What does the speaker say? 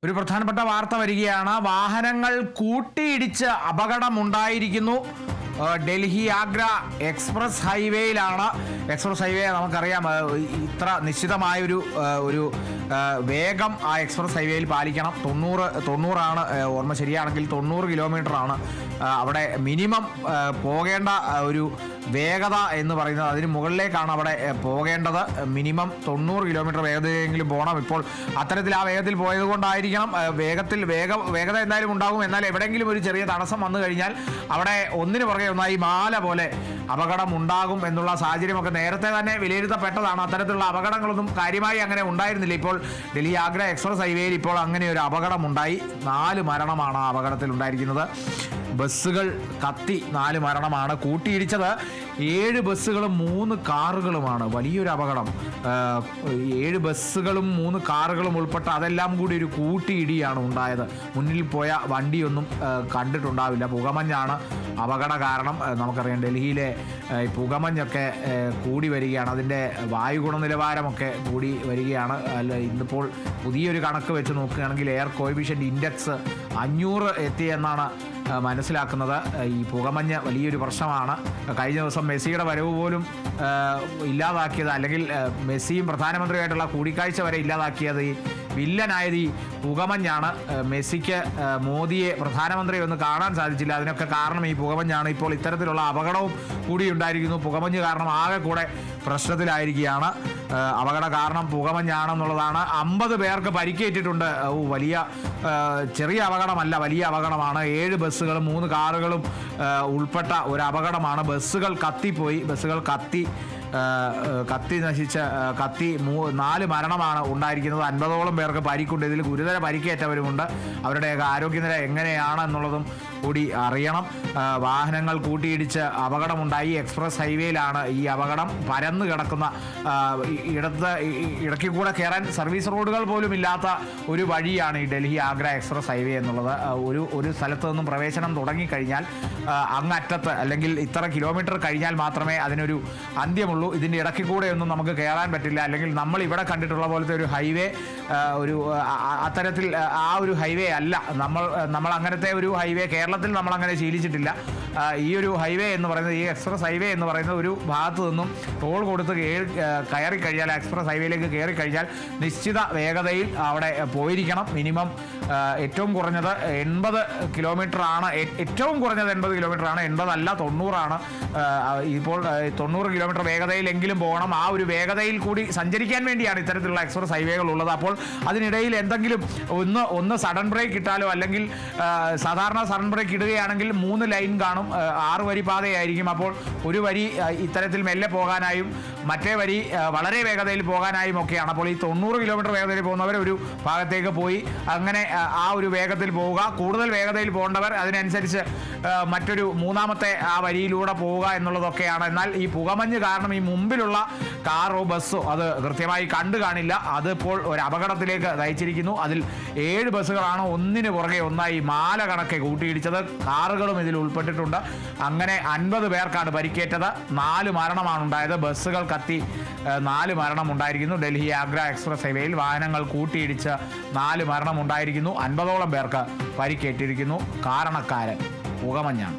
ഒരു പ്രധാനപ്പെട്ട വാർത്ത വരികയാണ്. വാഹനങ്ങൾ കൂട്ടിയിടിച്ച് അപകടമുണ്ടായിരിക്കുന്നു. ഡൽഹി ആഗ്ര എക്സ്പ്രസ് ഹൈവേയിലാണ്. എക്സ്പ്രസ് ഹൈവേ നമുക്കറിയാം, ഇത്ര നിശ്ചിതമായൊരു വേഗം ആ എക്സ്പ്രസ് ഹൈവേയിൽ പാലിക്കണം. 90 ഓർമ്മ ശരിയാണെങ്കിൽ 90 കിലോമീറ്ററാണ് അവിടെ മിനിമം പോകേണ്ട ഒരു വേഗത എന്ന് പറയുന്നത്. അതിന് മുകളിലേക്കാണ് അവിടെ പോകേണ്ടത്. മിനിമം 90 കിലോമീറ്റർ വേഗതയെങ്കിലും പോകണം. ഇപ്പോൾ അത്തരത്തിൽ ആ വേഗത്തിൽ പോയത് കൊണ്ടായിരിക്കണം വേഗത എന്തായാലും ഉണ്ടാകും. എന്നാൽ എവിടെയെങ്കിലും ഒരു ചെറിയ തടസ്സം വന്നു കഴിഞ്ഞാൽ അവിടെ ഒന്നിനു പുറകെ ഒന്നായി മാല പോലെ അപകടം ഉണ്ടാകും എന്നുള്ള സാഹചര്യമൊക്കെ നേരത്തെ തന്നെ വിലയിരുത്തപ്പെട്ടതാണ്. അത്തരത്തിലുള്ള അപകടങ്ങളൊന്നും കാര്യമായി അങ്ങനെ ഉണ്ടായിരുന്നില്ല. ഇപ്പോൾ ഡൽഹി ആഗ്ര എക്സ്പ്രസ് ഹൈവേയിൽ ഇപ്പോൾ അങ്ങനെ ഒരു അപകടമുണ്ടായി. 4 മരണമാണ് ആ അപകടത്തിൽ ഉണ്ടായിരിക്കുന്നത്. ബസ്സുകൾ കത്തി 4 മരണമാണ്. കൂട്ടിയിടിച്ചത് 7 ബസ്സുകളും 3 കാറുകളുമാണ്. വലിയൊരു അപകടം. 7 ബസ്സുകളും 3 കാറുകളും ഉൾപ്പെട്ട അതെല്ലാം കൂടി ഒരു കൂട്ടിയിടിയാണ് ഉണ്ടായത്. മുന്നിൽ പോയ വണ്ടിയൊന്നും കണ്ടിട്ടുണ്ടാവില്ല. പുകമഞ്ഞാണ് അപകട കാരണം. നമുക്കറിയാം, ഡൽഹിയിലെ പുകമഞ്ഞൊക്കെ കൂടി വരികയാണ്. അതിൻ്റെ വായു ഗുണനിലവാരമൊക്കെ കൂടി വരികയാണ്. ഇന്നിപ്പോൾ പുതിയൊരു കണക്ക് വെച്ച് നോക്കുകയാണെങ്കിൽ എയർ കോഎഫിഷ്യൻ്റ് ഇൻഡെക്സ് 500 എത്തിയെന്നാണ് മനസ്സിലാക്കുന്നത്. ഈ പുകമഞ്ഞ് വലിയൊരു പ്രശ്നമാണ്. കഴിഞ്ഞ ദിവസം മെസ്സിയുടെ വരവ് പോലും ഇല്ലാതാക്കിയത്, അല്ലെങ്കിൽ മെസ്സിയും പ്രധാനമന്ത്രിയായിട്ടുള്ള കൂടിക്കാഴ്ച വരെ ഇല്ലാതാക്കിയത്, ഈ വില്ലനായത് ഈ പുകമഞ്ഞാണ്. മെസ്സിക്ക് മോദിയെ പ്രധാനമന്ത്രി ഒന്ന് കാണാൻ സാധിച്ചില്ല. അതിനൊക്കെ കാരണം ഈ പുകമഞ്ഞാണ്. ഇപ്പോൾ ഇത്തരത്തിലുള്ള അപകടവും കൂടി ഉണ്ടായിരിക്കുന്നു. പുകമഞ്ഞ് കാരണം ആകെ കൂടെ പ്രശ്നത്തിലായിരിക്കുകയാണ്. അപകട കാരണം പുകമഞ്ഞാണെന്നുള്ളതാണ്. 50 പേർക്ക് പരിക്കേറ്റിട്ടുണ്ട്. വലിയ ചെറിയ അപകടമല്ല, വലിയ അപകടമാണ്. 7 ബസ്സുകളും 3 കാറുകളും ഉൾപ്പെട്ട ഒരു അപകടമാണ്. ബസ്സുകൾ കത്തിപ്പോയി. ബസ്സുകൾ കത്തി നശിച്ച് 4 മരണമാണ് ഉണ്ടായിരിക്കുന്നത്. 50ഓളം പേർക്ക് പരിക്കുണ്ട്. ഇതിൽ ഗുരുതര പരിക്കേറ്റവരുമുണ്ട്. അവരുടെയൊക്കെ ആരോഗ്യനില എങ്ങനെയാണ് എന്നുള്ളതും കൂടി അറിയണം. വാഹനങ്ങൾ കൂട്ടിയിടിച്ച് അപകടമുണ്ടായി. എക്സ്പ്രസ് ഹൈവേയിലാണ് ഈ അപകടം. പരന്നു കിടക്കുന്ന ഇടയ്ക്ക് കൂടെ കയറാൻ സർവീസ് റോഡുകൾ പോലും ഇല്ലാത്ത ഒരു വഴിയാണ് ഈ ഡൽഹി ആഗ്ര എക്സ്പ്രസ് ഹൈവേ എന്നുള്ളത്. ഒരു സ്ഥലത്ത് നിന്നും പ്രവേശനം തുടങ്ങിക്കഴിഞ്ഞാൽ അങ്ങറ്റത്ത്, അല്ലെങ്കിൽ ഇത്ര കിലോമീറ്റർ കഴിഞ്ഞാൽ മാത്രമേ അതിനൊരു അന്ത്യമുള്ളൂ. ഇതിൻ്റെ ഇടയ്ക്ക് കൂടെയൊന്നും നമുക്ക് കയറാൻ പറ്റില്ല. അല്ലെങ്കിൽ നമ്മൾ ഇവിടെ കണ്ടിട്ടുള്ള പോലത്തെ ഒരു ഹൈവേ അത്തരത്തിൽ ആ ഒരു ഹൈവേ അല്ല. നമ്മൾ അങ്ങനത്തെ ഒരു ഹൈവേ കേരളത്തിൽ നമ്മൾ അങ്ങനെ ശീലിച്ചിട്ടില്ല. ഈ ഒരു ഹൈവേ എന്ന് പറയുന്നത്, ഈ എക്സ്പ്രസ് ഹൈവേ എന്ന് പറയുന്നത്, ഒരു ഭാഗത്തു നിന്നും ടോൾ കൊടുത്ത് കയറി കഴിഞ്ഞാൽ, എക്സ്പ്രസ് ഹൈവേയിലേക്ക് കയറി കഴിഞ്ഞാൽ നിശ്ചിത വേഗതയിൽ അവിടെ പോയിരിക്കണം. മിനിമം ഏറ്റവും കുറഞ്ഞത് 80 കിലോമീറ്റർ ആണ്. ഏറ്റവും കുറഞ്ഞത് 80 കിലോമീറ്റർ ആണ്. 80 അല്ല, 90 ആണ്. ഇപ്പോൾ 90 കിലോമീറ്റർ വേഗതയിലെങ്കിലും പോകണം. ആ ഒരു വേഗതയിൽ കൂടി സഞ്ചരിക്കാൻ വേണ്ടിയാണ് ഇത്തരത്തിലുള്ള എക്സ്പ്രസ് ഹൈവേകൾ ഉള്ളത്. അപ്പോൾ അതിനിടയിൽ എന്തെങ്കിലും ഒന്ന് സഡൻ ബ്രേക്ക് ഇട്ടാലോ, അല്ലെങ്കിൽ സാധാരണ സഡൻ ബ്രേക്ക് ഇടുകയാണെങ്കിൽ 3 ലൈൻ കാണും. 6 വരി പാതയായിരിക്കും. അപ്പോൾ ഒരു വരി ഇത്തരത്തിൽ മെല്ലെ പോകാനായും മറ്റേ വരി വളരെ വേഗതയിൽ പോകാനായും ഒക്കെയാണ്. അപ്പോൾ ഈ 90 കിലോമീറ്റർ വേഗതയിൽ പോകുന്നവർ ഒരു ഭാഗത്തേക്ക് പോയി അങ്ങനെ ആ ഒരു വേഗത്തിൽ പോവുക. കൂടുതൽ വേഗതയിൽ പോകേണ്ടവർ അതിനനുസരിച്ച് മറ്റൊരു 3ാമത്തെ ആ വരിയിലൂടെ പോവുക എന്നുള്ളതൊക്കെയാണ്. എന്നാൽ ഈ പുകമഞ്ഞ് കാരണം ഈ മുമ്പിലുള്ള കാറോ ബസ്സോ അത് കൃത്യമായി കണ്ടു കാണില്ല. അതിപ്പോൾ ഒരു അപകടത്തിലേക്ക് നയിച്ചിരിക്കുന്നു. അതിൽ 7 ബസ്സുകളാണ് ഒന്നിന് പുറകെ ഒന്നായി മാല കണക്കെ കൂട്ടിയിടിച്ചത്. കാറുകളും ഇതിൽ ഉൾപ്പെട്ടിട്ടുണ്ട്. അങ്ങനെ 50 പേർക്കാണ് പരിക്കേറ്റത്. 4 മരണമാണ് ഉണ്ടായത്. ബസ്സുകൾ കത്തി 4 മരണം ഉണ്ടായിരിക്കുന്നു. ഡൽഹി ആഗ്ര എക്സ്പ്രസ് ഹൈവേയിൽ വാഹനങ്ങൾ കൂട്ടിയിടിച്ച് 4 മരണം ഉണ്ടായിരിക്കുന്നു. 50ഓളം പേർക്ക് പരിക്കേറ്റിരിക്കുന്നു. കാരണക്കാരൻ പുകമഞ്ഞാണ്.